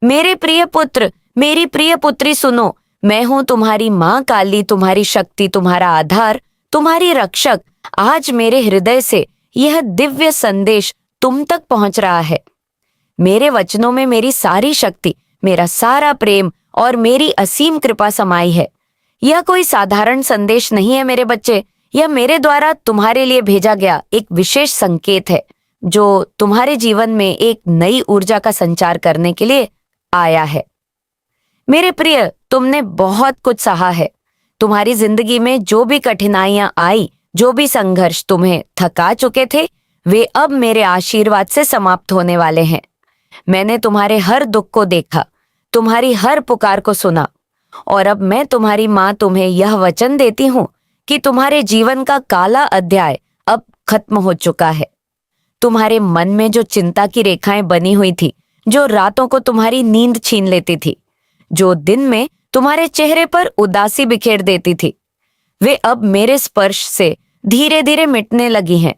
मेरे प्रिय पुत्र, मेरी प्रिय पुत्री सुनो, मैं हूं तुम्हारी माँ काली, तुम्हारी शक्ति, तुम्हारा आधार, तुम्हारी रक्षक। आज मेरे हृदय से यह दिव्य संदेश तुम तक पहुंच रहा है। मेरे वचनों में मेरी सारी शक्ति, मेरा सारा प्रेम और मेरी असीम कृपा समाई है। यह कोई साधारण संदेश नहीं है मेरे बच्चे, यह मेरे द्वारा तुम्हारे लिए भेजा गया एक विशेष संकेत है जो तुम्हारे जीवन में एक नई ऊर्जा का संचार करने के लिए आया है। मेरे प्रिय, तुमने बहुत कुछ सहा है। तुम्हारी जिंदगी में जो भी कठिनाइयां आई, जो भी संघर्ष तुम्हें थका चुके थे, वे अब मेरे आशीर्वाद से समाप्त होने वाले हैं। मैंने तुम्हारे हर दुख को देखा, तुम्हारी हर पुकार को सुना, और अब मैं तुम्हारी माँ तुम्हें यह वचन देती हूँ कि तुम्हारे जीवन का काला अध्याय अब खत्म हो चुका है। तुम्हारे मन में जो चिंता की रेखाएं बनी हुई थी, जो रातों को तुम्हारी नींद छीन लेती थी, जो दिन में तुम्हारे चेहरे पर उदासी बिखेर देती थी, वे अब मेरे स्पर्श से धीरे धीरे मिटने लगी हैं।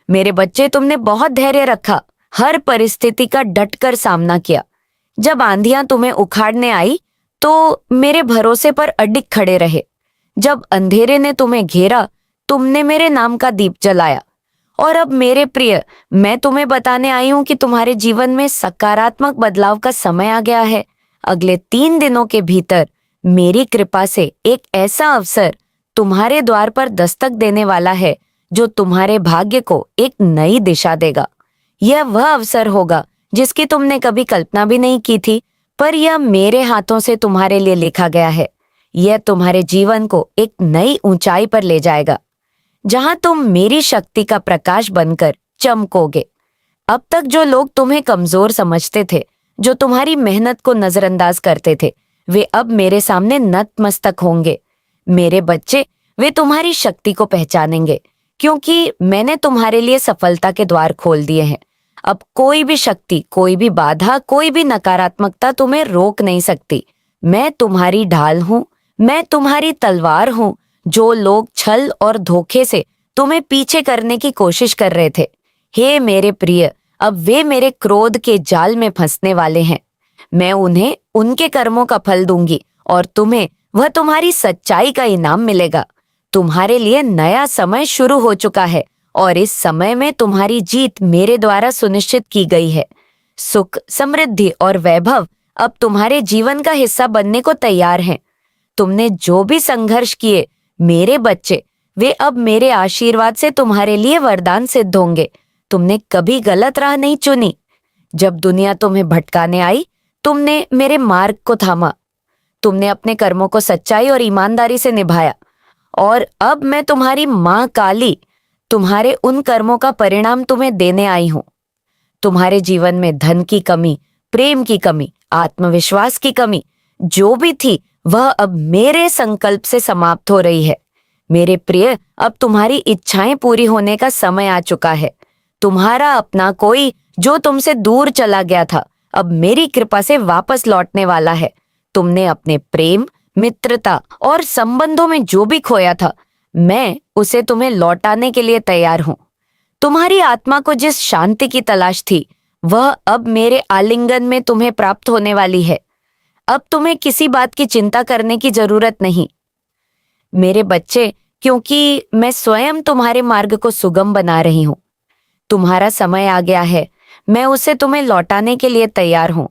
मेरे बच्चे, तुमने बहुत धैर्य रखा, हर परिस्थिति का डटकर सामना किया। जब आंधियां तुम्हें उखाड़ने आई तो मेरे भरोसे पर अडिग खड़े रहे। जब अंधेरे ने तुम्हें घेरा, तुमने मेरे नाम का दीप जलाया। और अब मेरे प्रिय, मैं तुम्हें बताने आई हूं कि तुम्हारे जीवन में सकारात्मक बदलाव का समय आ गया है। अगले 3 दिनों के भीतर मेरी कृपा से एक ऐसा अवसर तुम्हारे द्वार पर दस्तक देने वाला है जो तुम्हारे भाग्य को एक नई दिशा देगा। यह वह अवसर होगा जिसकी तुमने कभी कल्पना भी नहीं की थी, पर यह मेरे हाथों से तुम्हारे लिए लिखा गया है। यह तुम्हारे जीवन को एक नई ऊंचाई पर ले जाएगा, जहां तुम मेरी शक्ति का प्रकाश बनकर चमकोगे। अब तक जो लोग तुम्हें कमजोर समझते थे, जो तुम्हारी मेहनत को नजरअंदाज करते थे, वे अब मेरे सामने नतमस्तक होंगे। मेरे बच्चे, वे तुम्हारी शक्ति को पहचानेंगे, क्योंकि मैंने तुम्हारे लिए सफलता के द्वार खोल दिए हैं। अब कोई भी शक्ति, कोई भी बाधा, कोई भी नकारात्मकता तुम्हें रोक नहीं सकती। मैं तुम्हारी ढाल हूं, मैं तुम्हारी तलवार हूं। जो लोग छल और धोखे से तुम्हें पीछे करने की कोशिश कर रहे थे, हे मेरे प्रिय, अब वे मेरे क्रोध के जाल में फंसने वाले हैं। मैं उन्हें उनके कर्मों का फल दूंगी और तुम्हें वह तुम्हारी सच्चाई का इनाम मिलेगा। तुम्हारे लिए नया समय शुरू हो चुका है और इस समय में तुम्हारी जीत मेरे द्वारा सुनिश्चित की गई है। सुख, समृद्धि और वैभव अब तुम्हारे जीवन का हिस्सा बनने को तैयार हैं। तुमने जो भी संघर्ष किए, मेरे बच्चे, वे अब मेरे आशीर्वाद से तुम्हारे लिए वरदान सिद्ध होंगे। तुमने कभी गलत राह नहीं चुनी। जब दुनिया तुम्हें भटकाने आई, तुमने मेरे मार्ग को थामा। तुमने अपने कर्मों को सच्चाई और ईमानदारी से निभाया, और अब मैं तुम्हारी माँ काली तुम्हारे उन कर्मों का परिणाम तुम्हें देने आई हूं। तुम्हारे जीवन में धन की कमी, प्रेम की कमी, आत्मविश्वास की कमी जो भी थी, वह अब मेरे संकल्प से समाप्त हो रही है। मेरे प्रिय, अब तुम्हारी इच्छाएं पूरी होने का समय आ चुका है। तुम्हारा अपना कोई जो तुमसे दूर चला गया था, अब मेरी कृपा से वापस लौटने वाला है। तुमने अपने प्रेम, मित्रता और संबंधों में जो भी खोया था, मैं उसे तुम्हें लौटाने के लिए तैयार हूं। तुम्हारी आत्मा को जिस शांति की तलाश थी, वह अब मेरे आलिंगन में तुम्हें प्राप्त होने वाली है। अब तुम्हें किसी बात की चिंता करने की जरूरत नहीं मेरे बच्चे, क्योंकि मैं स्वयं तुम्हारे मार्ग को सुगम बना रही हूं। तुम्हारा समय आ गया है, मैं उसे तुम्हें लौटाने के लिए तैयार हूं।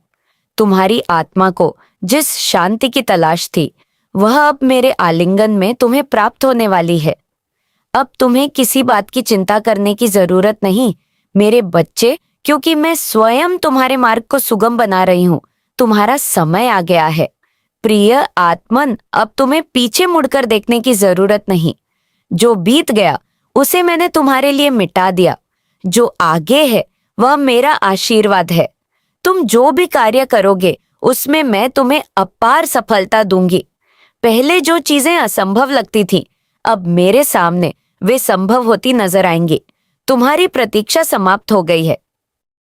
तुम्हारी आत्मा को जिस शांति की तलाश थी, वह अब मेरे आलिंगन में तुम्हें प्राप्त होने वाली है। अब तुम्हें किसी बात की चिंता करने की जरूरत नहीं मेरे बच्चे, क्योंकि मैं स्वयं तुम्हारे मार्ग को सुगम बना रही हूं। तुम्हारा समय आ गया है। प्रिय आत्मन, अब तुम्हें पीछे मुड़कर देखने की जरूरत नहीं। जो बीत गया उसे मैंने तुम्हारे लिए मिटा दिया। जो आगे है वह मेरा आशीर्वाद है। तुम जो भी कार्य करोगे उसमें मैं तुम्हें अपार सफलता दूंगी। पहले जो चीजें असंभव लगती थीं, अब मेरे सामने वे संभव होती नजर आएंगी। तुम्हारी प्रतीक्षा समाप्त हो गई है।